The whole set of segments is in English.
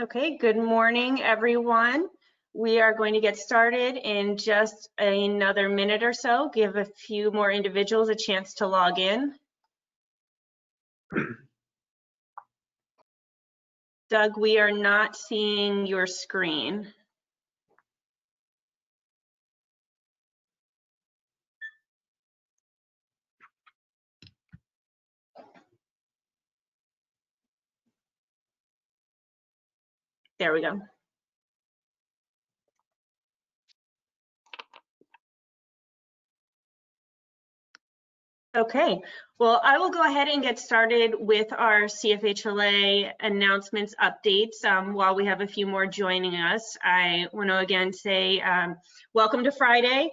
Okay, good morning, everyone. We are going to get started in just another minute or so. Give a few more individuals a chance to log in. Doug, we are not seeing your screen. There we go. Okay, well, I will go ahead and get started with our CFHLA announcements updates while we have a few more joining us. I want to again say welcome to Friday.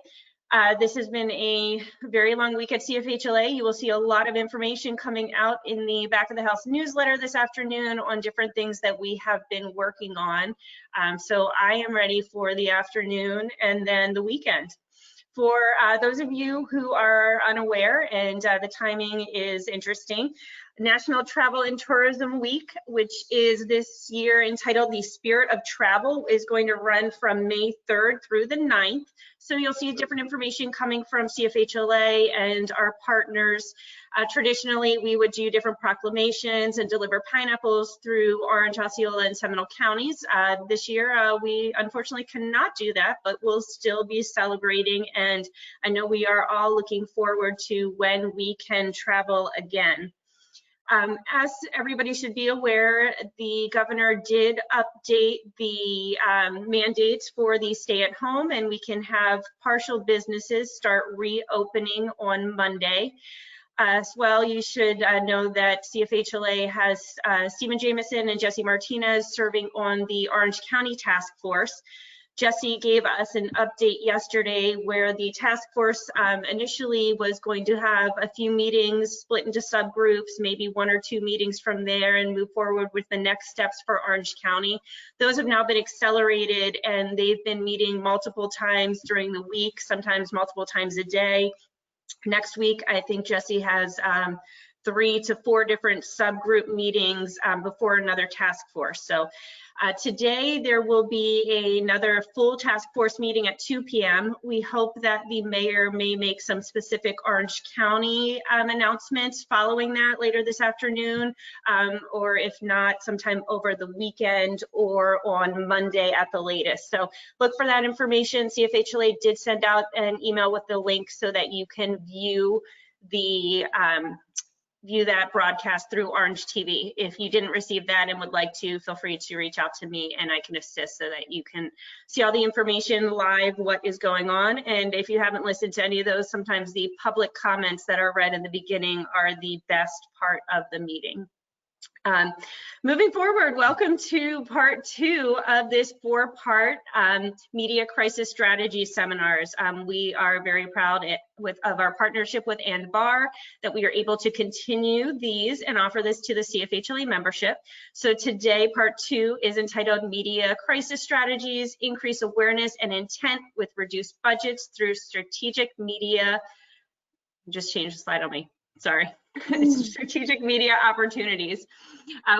This has been a very long week at CFHLA. You will see a lot of information coming out in the Back of the House newsletter this afternoon on different things that we have been working on. So I am ready for the afternoon and then the weekend. For those of you who are unaware, and the timing is interesting, National Travel and Tourism Week, which is this year entitled The Spirit of Travel, is going to run from May 3rd through the 9th. So you'll see different information coming from CFHLA and our partners. Traditionally, we would do different proclamations and deliver pineapples through Orange, Osceola, and Seminole counties. This year, we unfortunately cannot do that, but we'll still be celebrating. And I know we are all looking forward to when we can travel again. As everybody should be aware, the governor did update the mandates for the stay at home, and we can have partial businesses start reopening on Monday. As well, you should know that CFHLA has Stephen Jamison and Jesse Martinez serving on the Orange County Task Force. Jesse gave us an update yesterday where the task force initially was going to have a few meetings split into subgroups, maybe 1 or 2 meetings from there, and move forward with the next steps for Orange County. Those have now been accelerated, and they've been meeting multiple times during the week, sometimes multiple times a day. Next week, I think Jesse has 3 to 4 different subgroup meetings before another task force. So today there will be another full task force meeting at 2 p.m. We hope that the mayor may make some specific Orange County announcements following that later this afternoon, or if not, sometime over the weekend or on Monday at the latest. So look for that information. CFHLA did send out an email with the link so that you can view that broadcast through Orange TV. If you didn't receive that and would like to, feel free to reach out to me and I can assist so that you can see all the information live, what is going on. And if you haven't listened to any of those, sometimes the public comments that are read in the beginning are the best part of the meeting. Moving forward, welcome to part 2 of this 4-part media crisis strategy seminars. We are very proud of our partnership with Barr that we are able to continue these and offer this to the CFHLA membership. So today, part 2 is entitled Media Crisis Strategies, Increase Awareness and Intent with Reduced Budgets Through Strategic Media. Just changed the slide on me, sorry. Strategic media opportunities.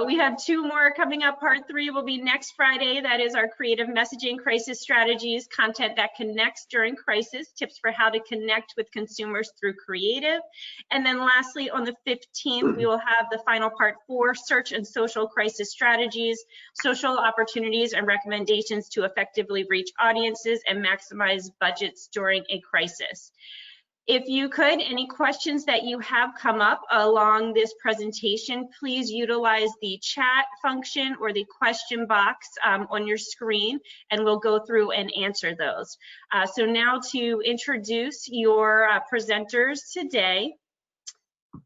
We have 2 more coming up. Part 3 will be next Friday. That is our creative messaging crisis strategies, content that connects during crisis, tips for how to connect with consumers through creative. And then lastly, on the 15th, we will have the final part 4, search and social crisis strategies, social opportunities and recommendations to effectively reach audiences and maximize budgets during a crisis. If you could, any questions that you have come up along this presentation, please utilize the chat function or the question box on your screen, and we'll go through and answer those. So now to introduce your presenters today,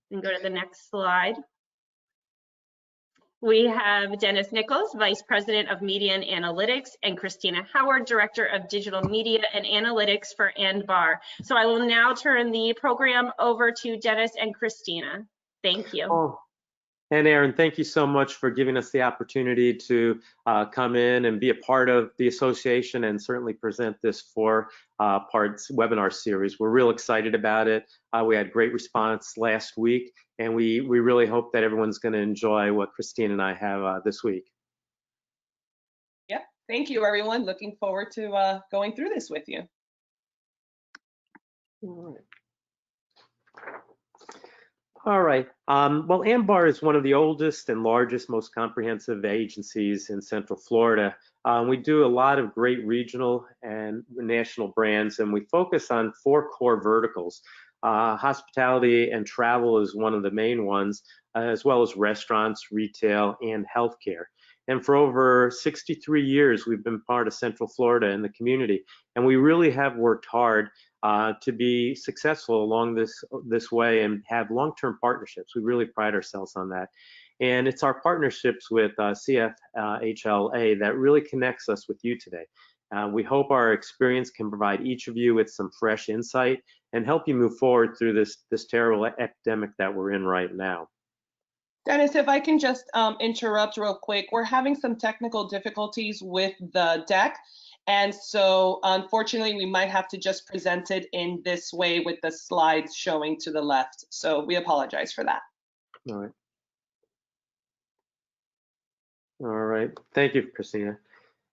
and go to the next slide. We have Dennis Nichols, Vice President of Media and Analytics, and Christina Howard, Director of Digital Media and Analytics for Barr. So I will now turn the program over to Dennis and Christina. Thank you. Oh, and Erin, thank you so much for giving us the opportunity to come in and be a part of the association and certainly present this 4-part webinar series. We're real excited about it. We had great response last week, and we really hope that everyone's going to enjoy what Christine and I have this week. Thank you, everyone. Looking forward to going through this with you. All right. Well, Barr is one of the oldest and largest, most comprehensive agencies in Central Florida. We do a lot of great regional and national brands, and we focus on 4 core verticals. Hospitality and travel is one of the main ones, as well as restaurants, retail, and healthcare. And for over 63 years, we've been part of Central Florida and the community, and we really have worked hard to be successful along this way and have long-term partnerships. We really pride ourselves on that. And it's our partnerships with CFHLA that really connects us with you today. We hope our experience can provide each of you with some fresh insight and help you move forward through this terrible epidemic that we're in right now. Dennis, if I can just interrupt real quick, we're having some technical difficulties with the deck. And so unfortunately, we might have to just present it in this way with the slides showing to the left. So we apologize for that. All right. All right. Thank you, Christina.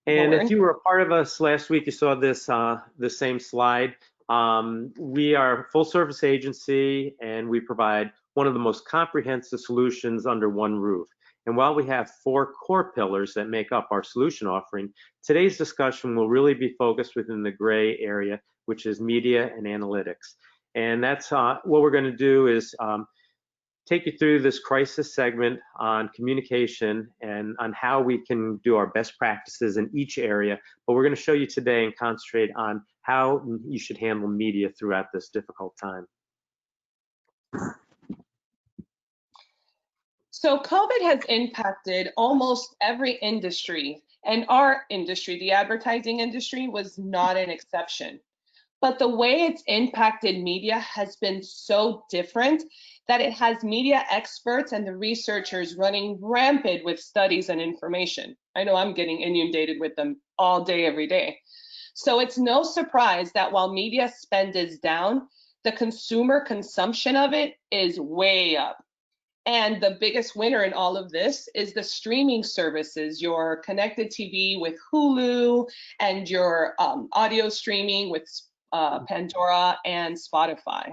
And if you were a part of us last week, you saw this the same slide. We are a full service agency, and we provide one of the most comprehensive solutions under one roof. And while we have 4 core pillars that make up our solution offering, today's discussion will really be focused within the gray area, which is media and analytics. And that's what we're going to do is take you through this crisis segment on communication and on how we can do our best practices in each area. But we're going to show you today and concentrate on how you should handle media throughout this difficult time. So COVID has impacted almost every industry, and our industry, the advertising industry, was not an exception. But the way it's impacted media has been so different that it has media experts and the researchers running rampant with studies and information. I know I'm getting inundated with them all day, every day. So it's no surprise that while media spend is down, the consumer consumption of it is way up. And the biggest winner in all of this is the streaming services, your connected TV with Hulu and your audio streaming with Pandora and Spotify.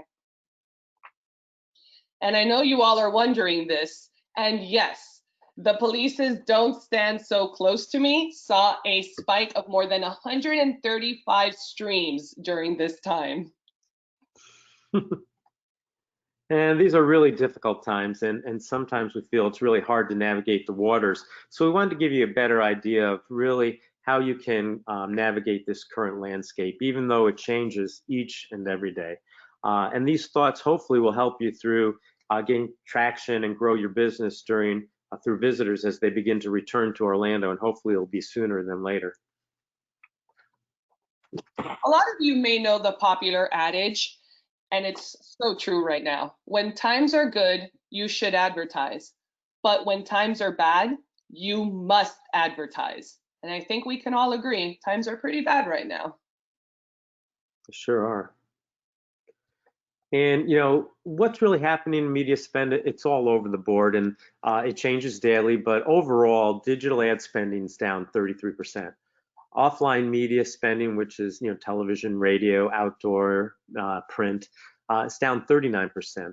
And I know you all are wondering this, and yes, the police's Don't Stand So Close to Me saw a spike of more than 135 streams during this time. And these are really difficult times, and sometimes we feel it's really hard to navigate the waters. So we wanted to give you a better idea of really how you can navigate this current landscape, even though it changes each and every day. And these thoughts hopefully will help you through gain traction and grow your business through visitors as they begin to return to Orlando, and hopefully it'll be sooner than later. A lot of you may know the popular adage, and it's so true right now. When times are good, you should advertise. But when times are bad, you must advertise. And I think we can all agree, times are pretty bad right now. They sure are. And you know, what's really happening in media spend, it's all over the board, and it changes daily, but overall, digital ad spending is down 33%. Offline media spending, which is television, radio, outdoor, print, it's down 39%.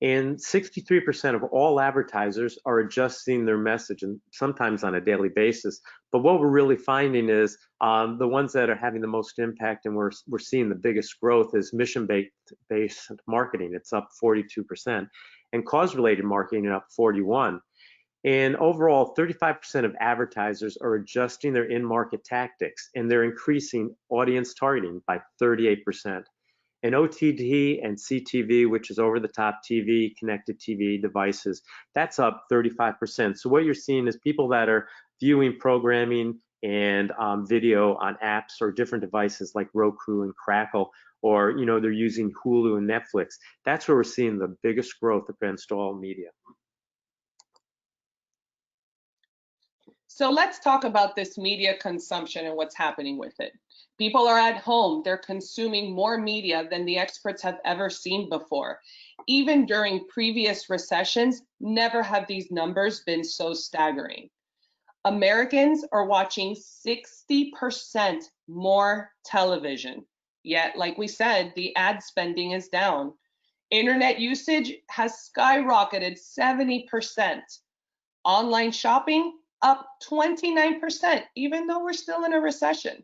And 63% of all advertisers are adjusting their message, and sometimes on a daily basis. But what we're really finding is the ones that are having the most impact, and we're seeing the biggest growth, is mission-based marketing. It's up 42%, and cause-related marketing up 41%. And overall, 35% of advertisers are adjusting their in-market tactics, and they're increasing audience targeting by 38%. And OTT and CTV, which is over-the-top TV, connected TV devices, that's up 35%. So what you're seeing is people that are viewing programming and video on apps or different devices like Roku and Crackle, or they're using Hulu and Netflix. That's where we're seeing the biggest growth against all media. So let's talk about this media consumption and what's happening with it. People are at home, they're consuming more media than the experts have ever seen before. Even during previous recessions, never have these numbers been so staggering. Americans are watching 60% more television. Yet, like we said, the ad spending is down. Internet usage has skyrocketed 70%. Online shopping up 29%, even though we're still in a recession.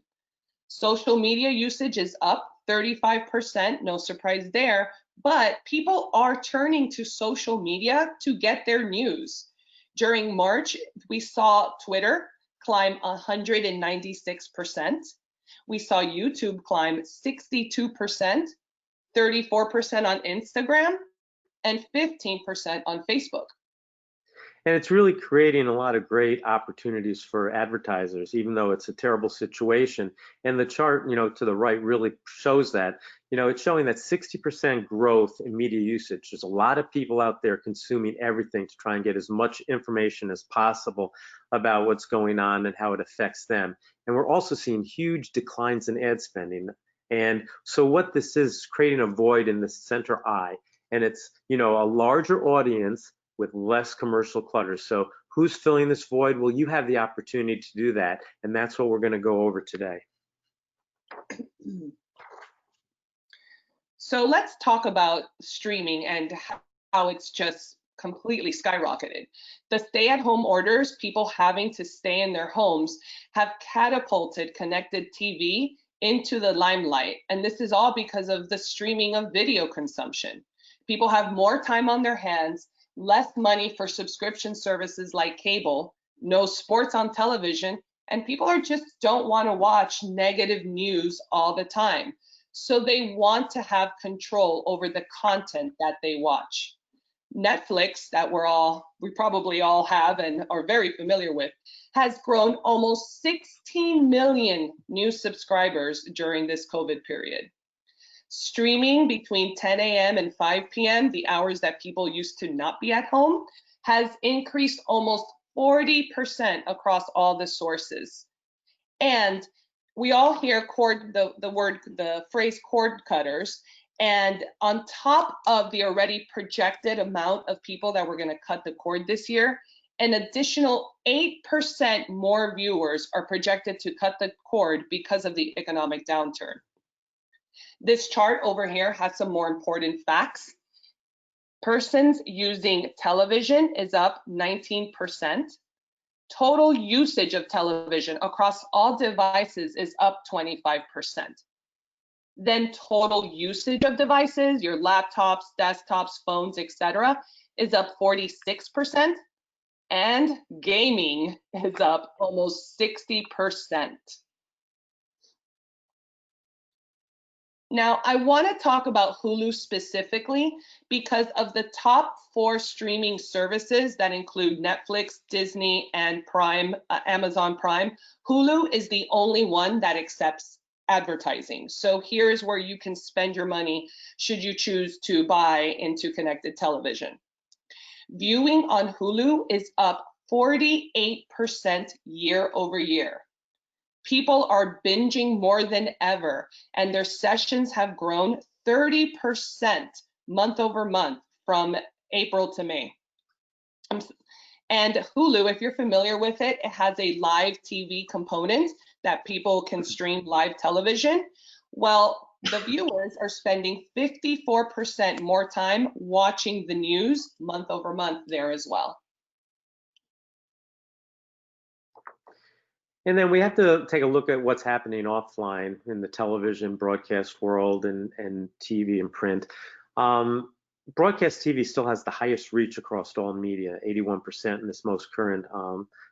Social media usage is up 35%, no surprise there, but people are turning to social media to get their news. During March, we saw Twitter climb 196%. We saw YouTube climb 62%, 34% on Instagram, and 15% on Facebook. And it's really creating a lot of great opportunities for advertisers, even though it's a terrible situation. And the chart, to the right really shows that. It's showing that 60% growth in media usage. There's a lot of people out there consuming everything to try and get as much information as possible about what's going on and how it affects them. And we're also seeing huge declines in ad spending. And so what this is creating a void in the center eye. And it's, a larger audience with less commercial clutter. So who's filling this void? Well, you have the opportunity to do that. And that's what we're going to go over today. So let's talk about streaming and how it's just completely skyrocketed. The stay-at-home orders, people having to stay in their homes, have catapulted connected TV into the limelight. And this is all because of the streaming of video consumption. People have more time on their hands, less money for subscription services like cable, no sports on television, and people just don't want to watch negative news all the time. So they want to have control over the content that they watch. Netflix, that we probably all have and are very familiar with, has grown almost 16 million new subscribers during this COVID period. Streaming between 10 a.m. and 5 p.m., the hours that people used to not be at home, has increased almost 40% across all the sources. And we all hear the phrase cord cutters, and on top of the already projected amount of people that were going to cut the cord this year, an additional 8% more viewers are projected to cut the cord because of the economic downturn. This chart over here has some more important facts. Persons using television is up 19%. Total usage of television across all devices is up 25%. Then total usage of devices, your laptops, desktops, phones, etc., is up 46%. And gaming is up almost 60%. Now, I want to talk about Hulu specifically because of the top 4 streaming services that include Netflix, Disney, and Prime, Amazon Prime. Hulu is the only one that accepts advertising. So here's where you can spend your money should you choose to buy into connected television. Viewing on Hulu is up 48% year over year. People are binging more than ever, and their sessions have grown 30% month over month from April to May. And Hulu, if you're familiar with it, it has a live TV component that people can stream live television. Well, the viewers are spending 54% more time watching the news month over month there as well. And then we have to take a look at what's happening offline in the television broadcast world and TV and print. Broadcast TV still has the highest reach across all media, 81% in this most current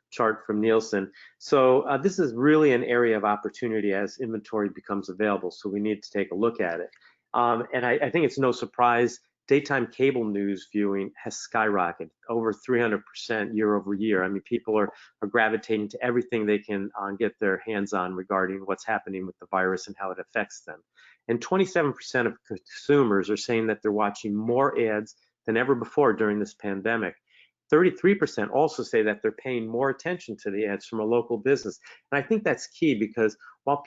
chart from Nielsen. So this is really an area of opportunity as inventory becomes available. So we need to take a look at it. And I think it's no surprise daytime cable news viewing has skyrocketed over 300% year over year. I mean, people are gravitating to everything they can get their hands on regarding what's happening with the virus and how it affects them. And 27% of consumers are saying that they're watching more ads than ever before during this pandemic. 33% also say that they're paying more attention to the ads from a local business. And I think that's key because while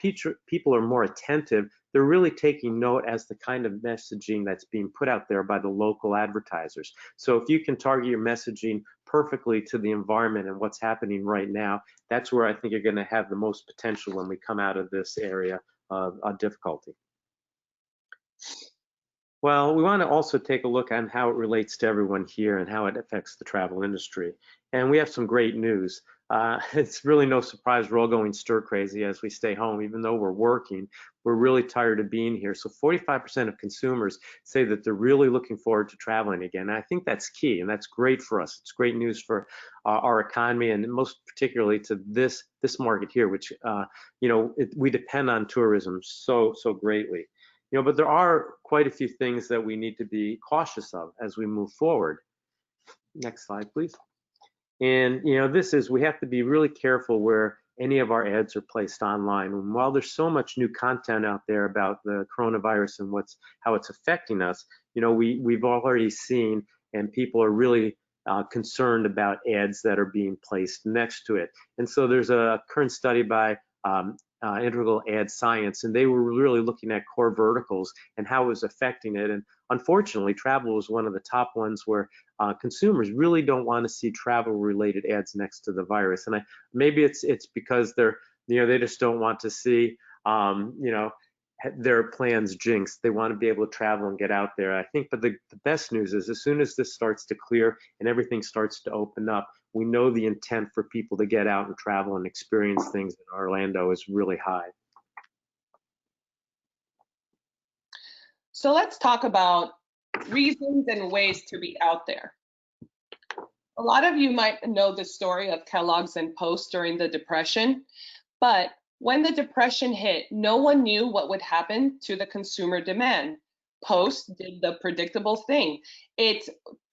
people are more attentive, they're really taking note as the kind of messaging that's being put out there by the local advertisers. So if you can target your messaging perfectly to the environment and what's happening right now, that's where I think you're going to have the most potential when we come out of this area of difficulty. Well, we want to also take a look on how it relates to everyone here and how it affects the travel industry. And we have some great news. It's really no surprise we're all going stir crazy as we stay home. Even though we're working, we're really tired of being here. So 45% of consumers say that they're really looking forward to traveling again. And I think that's key, and that's great for us. It's great news for our economy, and most particularly to this market here, which we depend on tourism so greatly. But there are quite a few things that we need to be cautious of as we move forward. Next slide, please. And we have to be really careful where any of our ads are placed online. And while there's so much new content out there about the coronavirus and how it's affecting us, we've already seen, and people are really concerned about ads that are being placed next to it. And so there's a current study by Integral Ad Science, and they were really looking at core verticals and how it was affecting it. And unfortunately, travel was one of the top ones where consumers really don't want to see travel-related ads next to the virus. And maybe it's because they just don't want to see their plans jinxed. They want to be able to travel and get out there, I think. But the best news is, as soon as this starts to clear and everything starts to open up, we know the intent for people to get out and travel and experience things in Orlando is really high. So let's talk about reasons and ways to be out there. A lot of you might know the story of Kellogg's and Post during the Depression, but when the Depression hit, no one knew what would happen to the consumer demand. Post did the predictable thing. It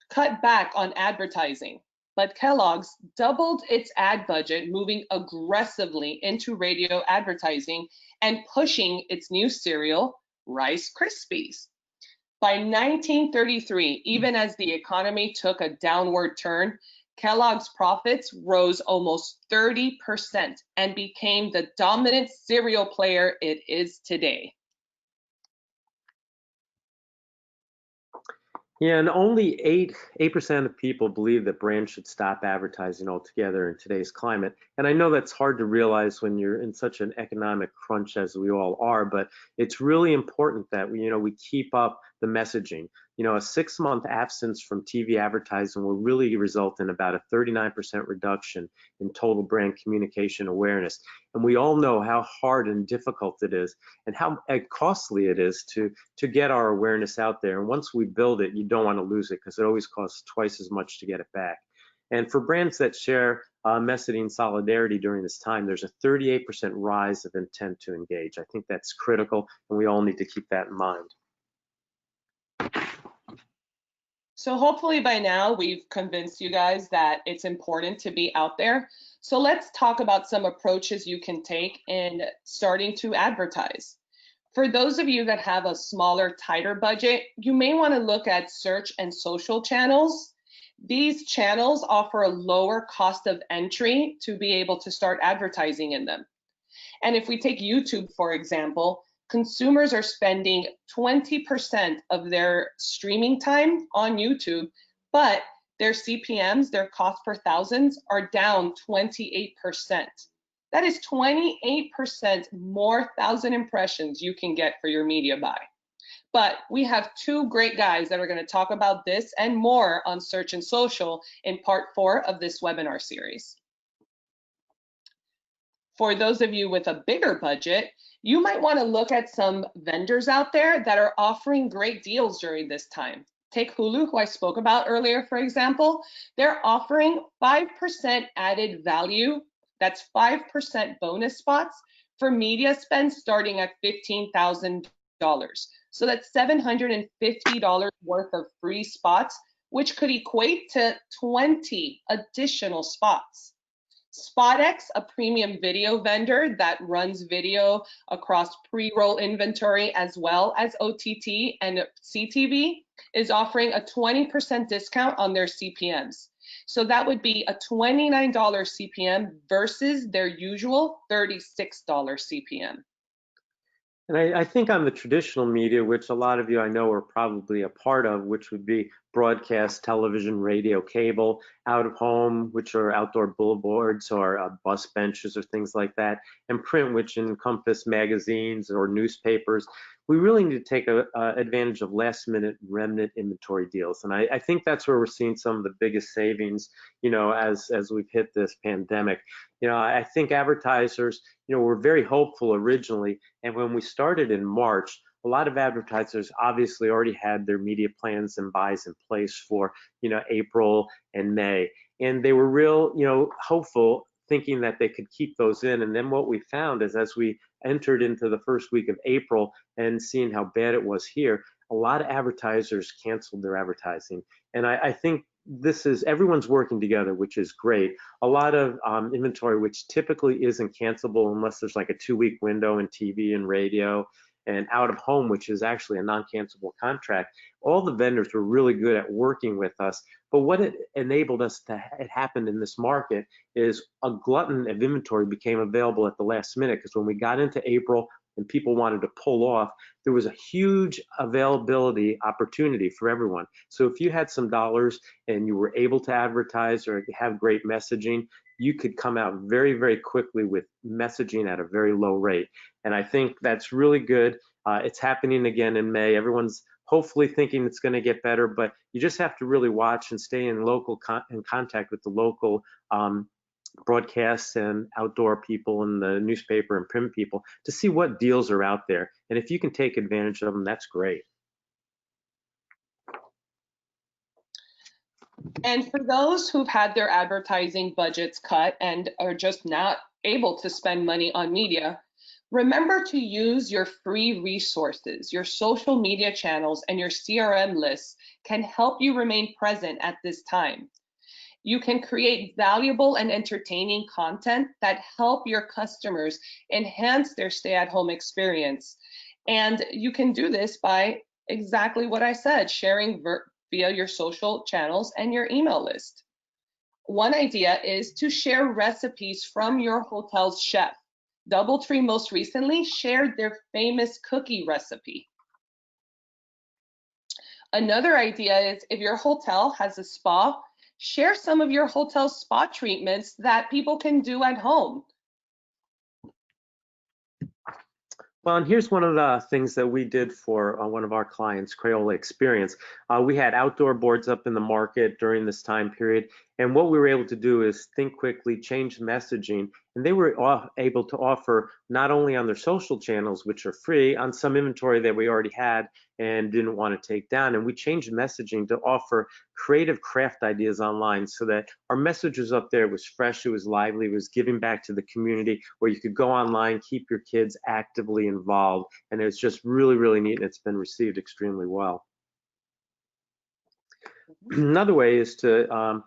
cut back on advertising, but Kellogg's doubled its ad budget, moving aggressively into radio advertising and pushing its new cereal, Rice Krispies. By 1933, even as the economy took a downward turn, Kellogg's profits rose almost 30% and became the dominant cereal player it is today. Yeah, and only 8% of people believe that brands should stop advertising altogether in today's climate. And I know that's hard to realize when you're in such an economic crunch as we all are, but it's really important that we keep up the messaging. A 6-month absence from TV advertising will really result in about a 39% reduction in total brand communication awareness. And we all know how hard and difficult it is and how costly it is to get our awareness out there. And once we build it, you don't want to lose it, because it always costs twice as much to get it back. And for brands that share messaging solidarity during this time, there's a 38% rise of intent to engage. I think that's critical, and we all need to keep that in mind. So hopefully by now we've convinced you guys that it's important to be out there. So let's talk about some approaches you can take in starting to advertise. For those of you that have a smaller, tighter budget, you may want to look at search and social channels. These channels offer a lower cost of entry to be able to start advertising in them. And if we take YouTube, for example, consumers are spending 20% of their streaming time on YouTube, but their CPMs, their cost per thousands, are down 28%. That is 28% more thousand impressions you can get for your media buy. But we have two great guys that are going to talk about this and more on search and social in part 4 of this webinar series. For those of you with a bigger budget, you might want to look at some vendors out there that are offering great deals during this time. Take Hulu, who I spoke about earlier, for example. They're offering 5% added value. That's 5% bonus spots for media spend starting at $15,000. So that's $750 worth of free spots, which could equate to 20 additional spots. SpotX, a premium video vendor that runs video across pre-roll inventory as well as OTT and CTV, is offering a 20% discount on their CPMs. So that would be a $29 CPM versus their usual $36 CPM. And I think on the traditional media, which a lot of you I know are probably a part of, which would be broadcast, television, radio, cable, out of home, which are outdoor billboards or bus benches or things like that, and print, which encompass magazines or newspapers. We really need to take advantage of last minute remnant inventory deals. And I think that's where we're seeing some of the biggest savings, as we've hit this pandemic. I think advertisers, were very hopeful originally. And when we started in March, a lot of advertisers obviously already had their media plans and buys in place for, April and May. And they were real, hopeful, thinking that they could keep those in. And then what we found is as we entered into the first week of April and seeing how bad it was here, a lot of advertisers canceled their advertising. And I think this is everyone's working together, which is great. A lot of inventory, which typically isn't cancelable unless there's like a 2-week window in TV and radio, and out of home, which is actually a non-cancelable contract. All the vendors were really good at working with us. But what it enabled us to it happened in this market is a glutton of inventory became available at the last minute, because when we got into April and people wanted to pull off, there was a huge availability opportunity for everyone. So if you had some dollars and you were able to advertise or have great messaging, you could come out very, very quickly with messaging at a very low rate. And I think that's really good. It's happening again in May. Everyone's hopefully thinking it's going to get better, but you just have to really watch and stay in in contact with the local broadcasts and outdoor people and the newspaper and print people to see what deals are out there. And if you can take advantage of them, that's great. And for those who've had their advertising budgets cut and are just not able to spend money on media, remember to use your free resources. Your social media channels and your CRM lists can help you remain present at this time. You can create valuable and entertaining content that help your customers enhance their stay-at-home experience. And you can do this by exactly what I said, sharing via your social channels and your email list. One idea is to share recipes from your hotel's chef. DoubleTree most recently shared their famous cookie recipe. Another idea is if your hotel has a spa, share some of your hotel's spa treatments that people can do at home. Well, and here's one of the things that we did for one of our clients, Crayola Experience. We had outdoor boards up in the market during this time period, and what we were able to do is think quickly, change messaging, and they were able to offer not only on their social channels, which are free, on some inventory that we already had and didn't want to take down. And we changed messaging to offer creative craft ideas online so that our message was up there, it was fresh, it was lively, it was giving back to the community, where you could go online, keep your kids actively involved. And it's just really, really neat, and it's been received extremely well. Another way is to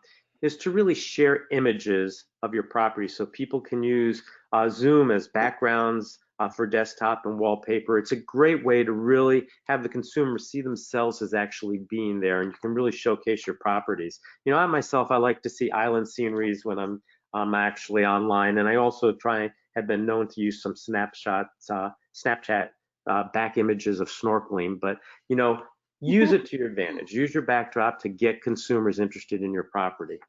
really share images of your property so people can use Zoom as backgrounds for desktop and wallpaper. It's a great way to really have the consumer see themselves as actually being there, and you can really showcase your properties. I myself, I like to see island sceneries when I'm actually online, and I also have been known to use some Snapchat back images of snorkeling, but use it to your advantage. Use your backdrop to get consumers interested in your property.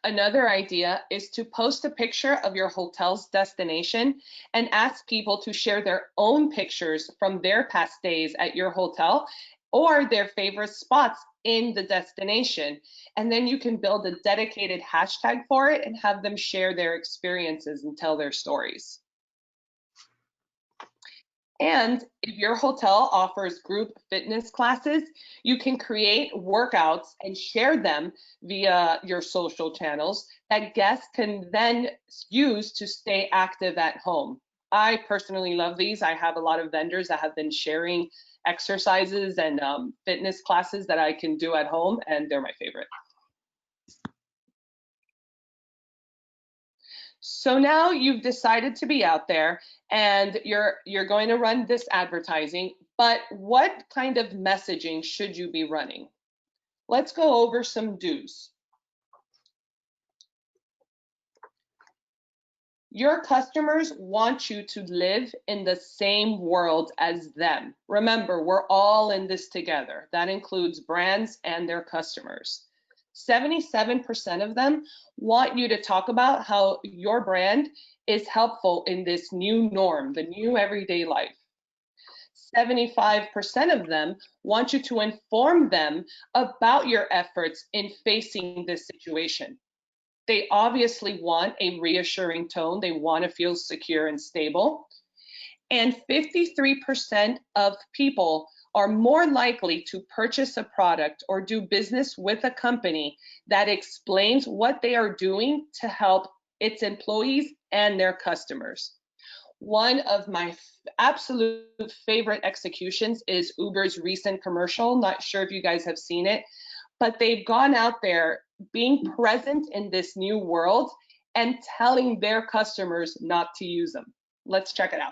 Another idea is to post a picture of your hotel's destination and ask people to share their own pictures from their past stays at your hotel or their favorite spots in the destination. And then you can build a dedicated hashtag for it and have them share their experiences and tell their stories. And if your hotel offers group fitness classes, you can create workouts and share them via your social channels that guests can then use to stay active at home. I personally love these. I have a lot of vendors that have been sharing exercises and fitness classes that I can do at home, and they're my favorite. So now you've decided to be out there and you're going to run this advertising, but what kind of messaging should you be running? Let's go over some do's. Your customers want you to live in the same world as them. Remember, we're all in this together. That includes brands and their customers. 77% of them want you to talk about how your brand is helpful in this new norm, the new everyday life. 75% of them want you to inform them about your efforts in facing this situation. They obviously want a reassuring tone. They want to feel secure and stable. And 53% of people are more likely to purchase a product or do business with a company that explains what they are doing to help its employees and their customers. One of my absolute favorite executions is Uber's recent commercial. Not sure if you guys have seen it, but they've gone out there being present in this new world and telling their customers not to use them. Let's check it out.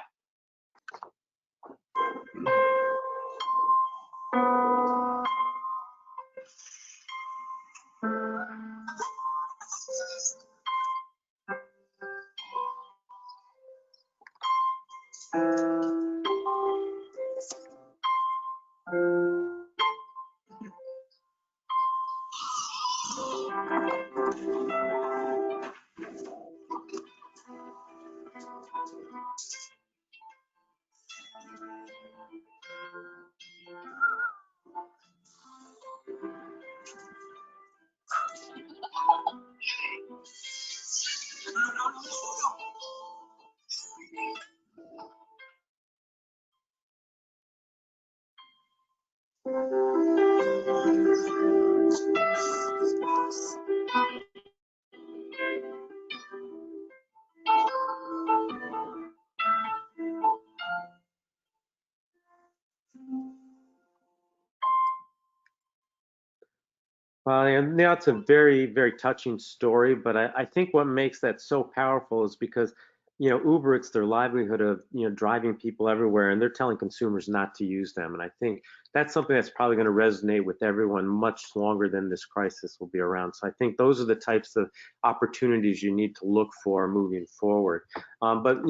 Well, and that's a very, very touching story, but I think what makes that so powerful is because, Uber, it's their livelihood of, driving people everywhere, and they're telling consumers not to use them. And I think that's something that's probably going to resonate with everyone much longer than this crisis will be around. So I think those are the types of opportunities you need to look for moving forward. But,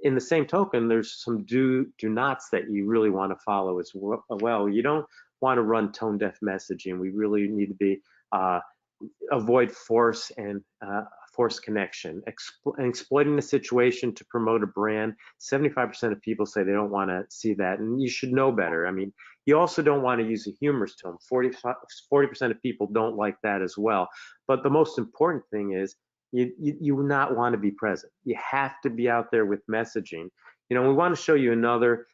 in the same token, there's some do nots that you really want to follow as well. You don't want to run tone deaf messaging. We really need to be avoid force and force connection, exploiting the situation to promote a brand. 75% of people say they don't want to see that, and you should know better. I mean, you also don't want to use a humorous tone. 40% of people don't like that as well. But the most important thing is you not want to be present. You have to be out there with messaging. We want to show you another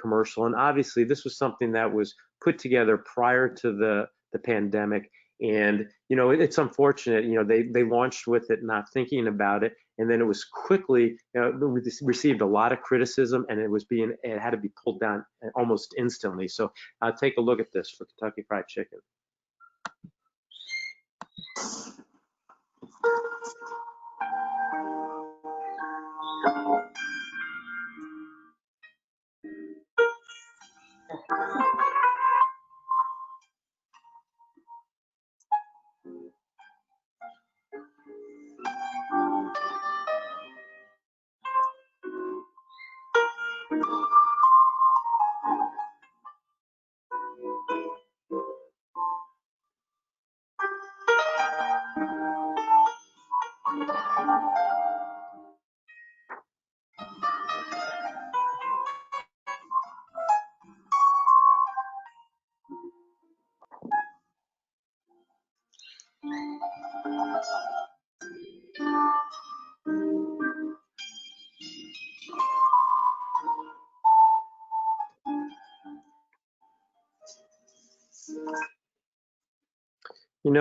commercial, and obviously this was something that was put together prior to the pandemic, and it's unfortunate. They launched with it not thinking about it, and then it was quickly received a lot of criticism, and it had to be pulled down almost instantly. So take a look at this for Kentucky Fried Chicken.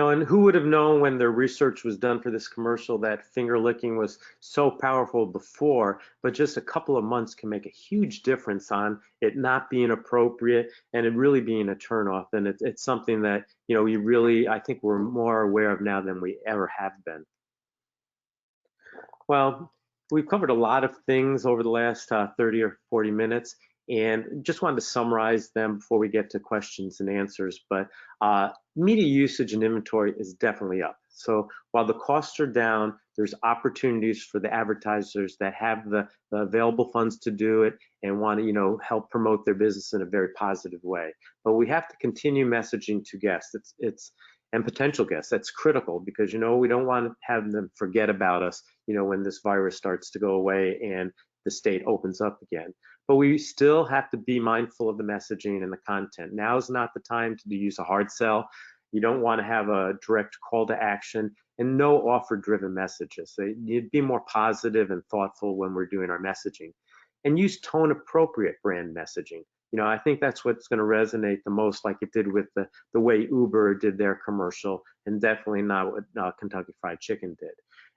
And who would have known when their research was done for this commercial that finger licking was so powerful before, but just a couple of months can make a huge difference on it not being appropriate and it really being a turnoff. And it's something that, I think we're more aware of now than we ever have been. Well, we've covered a lot of things over the last 30 or 40 minutes. And just wanted to summarize them before we get to questions and answers. But media usage and inventory is definitely up. So while the costs are down, there's opportunities for the advertisers that have the available funds to do it and want to, help promote their business in a very positive way. But we have to continue messaging to guests. And potential guests. That's critical because, we don't want to have them forget about us, when this virus starts to go away and the state opens up again. But we still have to be mindful of the messaging and the content. Now is not the time to use a hard sell. You don't want to have a direct call to action and no offer-driven messages. So you'd be more positive and thoughtful when we're doing our messaging. And use tone-appropriate brand messaging. I think that's what's going to resonate the most, like it did with the way Uber did their commercial, and definitely not what Kentucky Fried Chicken did.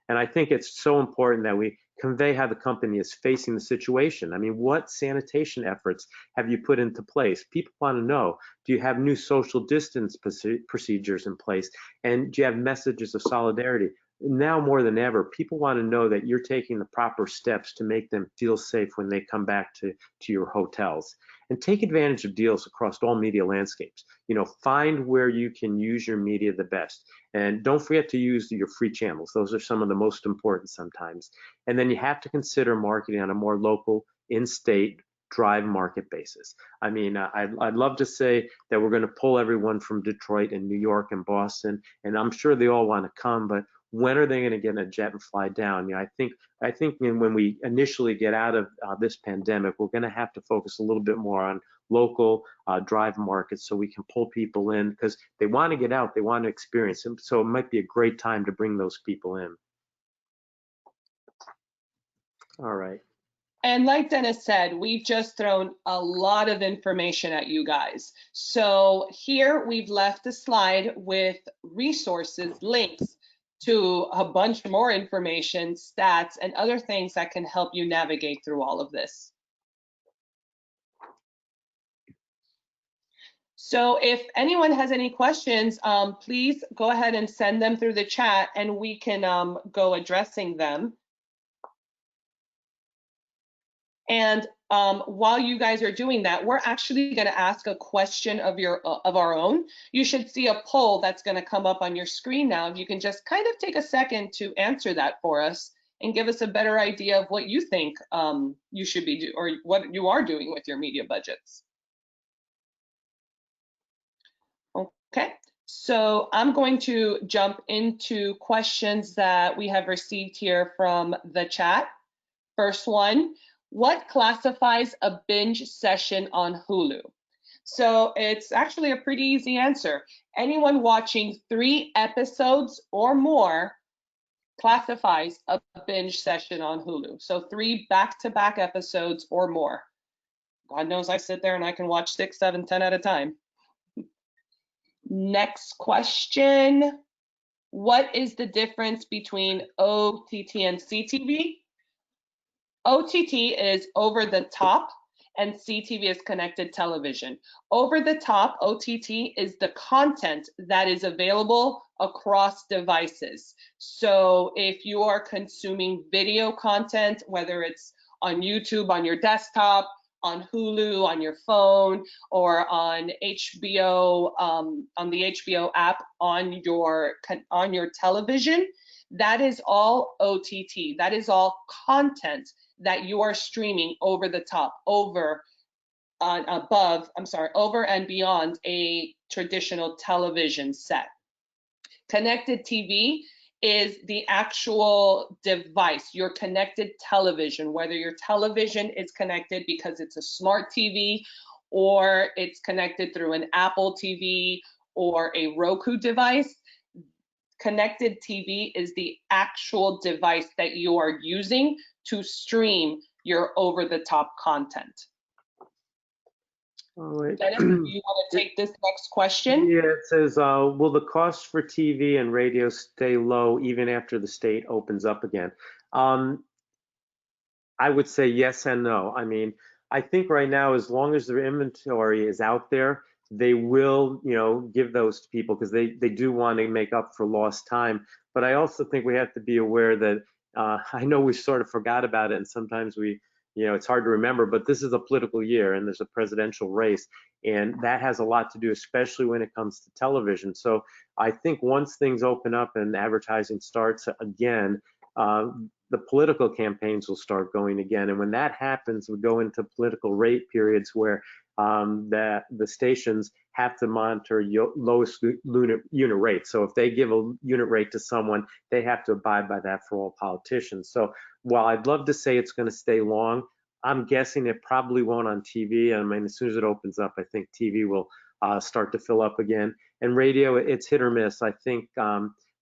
And I think it's so important that we convey how the company is facing the situation. I mean, what sanitation efforts have you put into place? People want to know, do you have new social distance procedures in place? And do you have messages of solidarity? Now more than ever, people want to know that you're taking the proper steps to make them feel safe when they come back to your hotels. And take advantage of deals across all media landscapes. Find where you can use your media the best. And don't forget to use your free channels. Those are some of the most important sometimes. And then you have to consider marketing on a more local, in-state, drive market basis. I mean, I'd love to say that we're going to pull everyone from Detroit and New York and Boston, and I'm sure they all want to come, but when are they going to get in a jet and fly down? I think when we initially get out of this pandemic, we're going to have to focus a little bit more on local drive markets so we can pull people in because they want to get out, they want to experience it. So it might be a great time to bring those people in. All right. And like Dennis said, we've just thrown a lot of information at you guys. So here we've left a slide with resources, links to a bunch more information, stats, and other things that can help you navigate through all of this. So if anyone has any questions, please go ahead and send them through the chat and we can go addressing them. And while you guys are doing that, we're actually going to ask a question of our own. You should see a poll that's going to come up on your screen now. If you can just kind of take a second to answer that for us and give us a better idea of what you think you should be doing or what you are doing with your media budgets. Okay, so I'm going to jump into questions that we have received here from the chat. First one. What classifies a binge session on Hulu? So it's actually a pretty easy answer. Anyone watching 3 episodes or more classifies a binge session on Hulu. So 3 back-to-back episodes or more. God knows I sit there and I can watch 6, 7, 10 at a time. Next question. What is the difference between OTT and CTV? OTT is over the top and CTV is connected television. Over the top, OTT is the content that is available across devices. So if you are consuming video content, whether it's on YouTube, on your desktop, on Hulu, on your phone, or on HBO, on the HBO app on your television, that is all OTT. That is all content that you are streaming over the top, over and beyond a traditional television set. Connected TV is the actual device, your connected television, whether your television is connected because it's a smart TV or it's connected through an Apple TV or a Roku device. Connected TV is the actual device that you are using to stream your over-the-top content. All right. Dennis, do you want to take this next question? Yeah, it says, will the cost for TV and radio stay low even after the state opens up again? I would say yes and no. I mean, I think right now, as long as their inventory is out there, they will, give those to people because they do want to make up for lost time. But I also think we have to be aware that I know we sort of forgot about it, and sometimes we you know, it's hard to remember, but this is a political year and there's a presidential race, and that has a lot to do, especially when it comes to television. So I think once things open up and advertising starts again, the political campaigns will start going again. And when that happens, we go into political rate periods where the stations have to monitor lowest unit rate. So if they give a unit rate to someone, they have to abide by that for all politicians. So while I'd love to say it's going to stay long, I'm guessing it probably won't on TV. I mean, as soon as it opens up, I think TV will start to fill up again. And radio, it's hit or miss. I think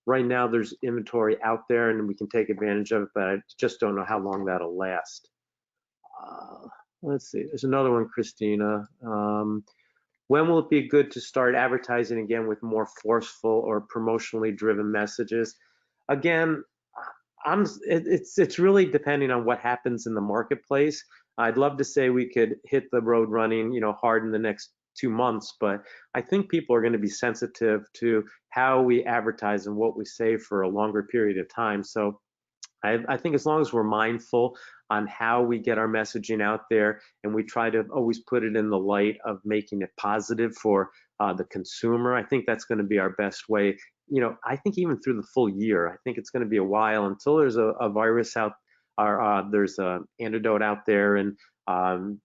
right now there's inventory out there and we can take advantage of it, but I just don't know how long that'll last. Let's see, there's another one, Christina. When will it be good to start advertising again with more forceful or promotionally driven messages? Again, it's really depending on what happens in the marketplace. I'd love to say we could hit the road running, you know, hard in the next 2 months, but I think people are going to be sensitive to how we advertise and what we say for a longer period of time. So I think as long as we're mindful on how we get our messaging out there and we try to always put it in the light of making it positive for the consumer, I think that's going to be our best way. You know, I think even through the full year, I think it's going to be a while until there's a virus out, or there's an antidote out there and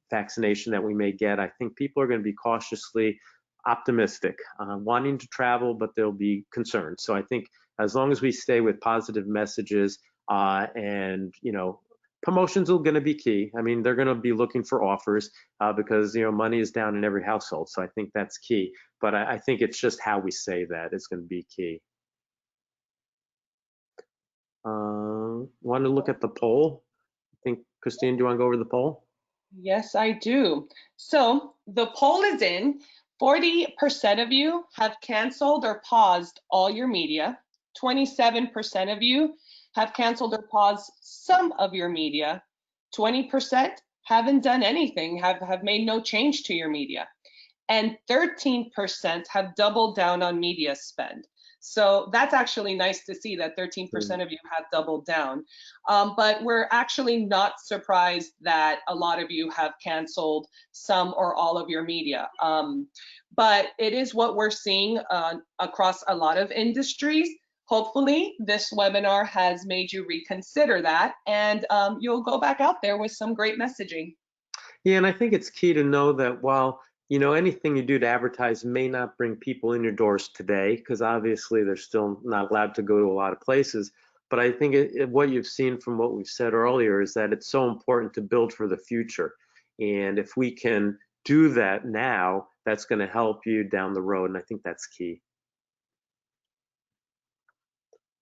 vaccination that we may get. I think people are going to be cautiously optimistic, wanting to travel, but they'll be concerned. So I think as long as we stay with positive messages, and you know, promotions are going to be key. I mean, they're going to be looking for offers because, you know, money is down in every household. So I think that's key. But I think it's just how we say that is going to be key. Want to look at the poll? I think, Christine, do you want to go over the poll? Yes, I do. So the poll is in. 40% of you have canceled or paused all your media. 27% of you have canceled or paused some of your media. 20% haven't done anything, have made no change to your media. And 13% have doubled down on media spend. So that's actually nice to see that 13% of you have doubled down. But we're actually not surprised that a lot of you have canceled some or all of your media. But it is what we're seeing across a lot of industries. Hopefully this webinar has made you reconsider that, and you'll go back out there with some great messaging. Yeah, and I think it's key to know that while, you know, anything you do to advertise may not bring people in your doors today, because obviously they're still not allowed to go to a lot of places. But I think what you've seen from what we've said earlier is that it's so important to build for the future. And if we can do that now, that's going to help you down the road. And I think that's key.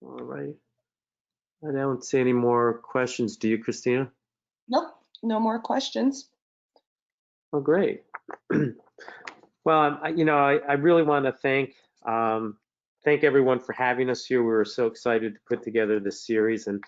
All right. I don't see any more questions. Do you, Christina? Nope, no more questions. Oh, great. Well, you know, I really want to thank everyone for having us here. We were so excited to put together this series, and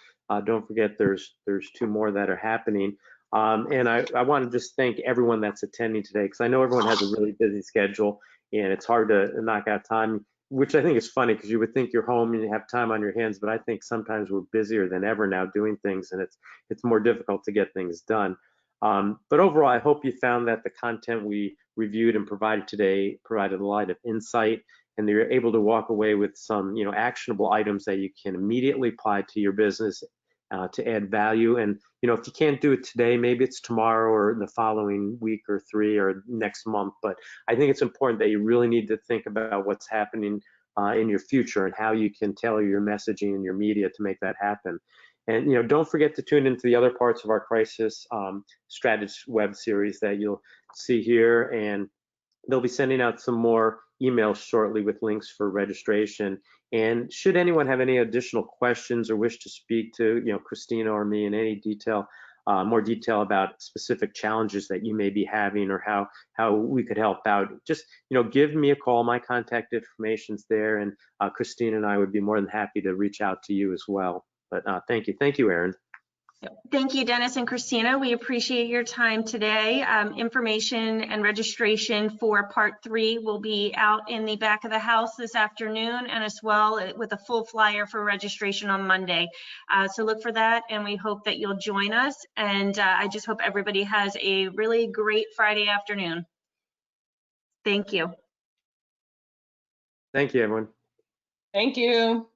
don't forget there's 2 more that are happening. And I want to just thank everyone that's attending today, because I know everyone has a really busy schedule and it's hard to knock out time, which I think is funny because you would think you're home and you have time on your hands, but I think sometimes we're busier than ever now doing things, and it's more difficult to get things done. But overall, I hope you found that the content we reviewed and provided today provided a lot of insight, and that you're able to walk away with some, you know, actionable items that you can immediately apply to your business to add value. And, you know, if you can't do it today, maybe it's tomorrow or the following week or 3 or next month. But I think it's important that you really need to think about what's happening in your future and how you can tailor your messaging and your media to make that happen. And, you know, don't forget to tune into the other parts of our crisis strategy web series that you'll see here, and they'll be sending out some more emails shortly with links for registration. And should anyone have any additional questions or wish to speak to, you know, Christina or me in any detail, more detail about specific challenges that you may be having or how we could help out, just, you know, give me a call. My contact information's there, and Christina and I would be more than happy to reach out to you as well. But thank you, Aaron. Thank you, Dennis and Christina. We appreciate your time today. Information and registration for part 3 will be out in the back of the house this afternoon, and as well with a full flyer for registration on Monday. So look for that, and we hope that you'll join us. And I just hope everybody has a really great Friday afternoon. Thank you. Thank you, everyone. Thank you.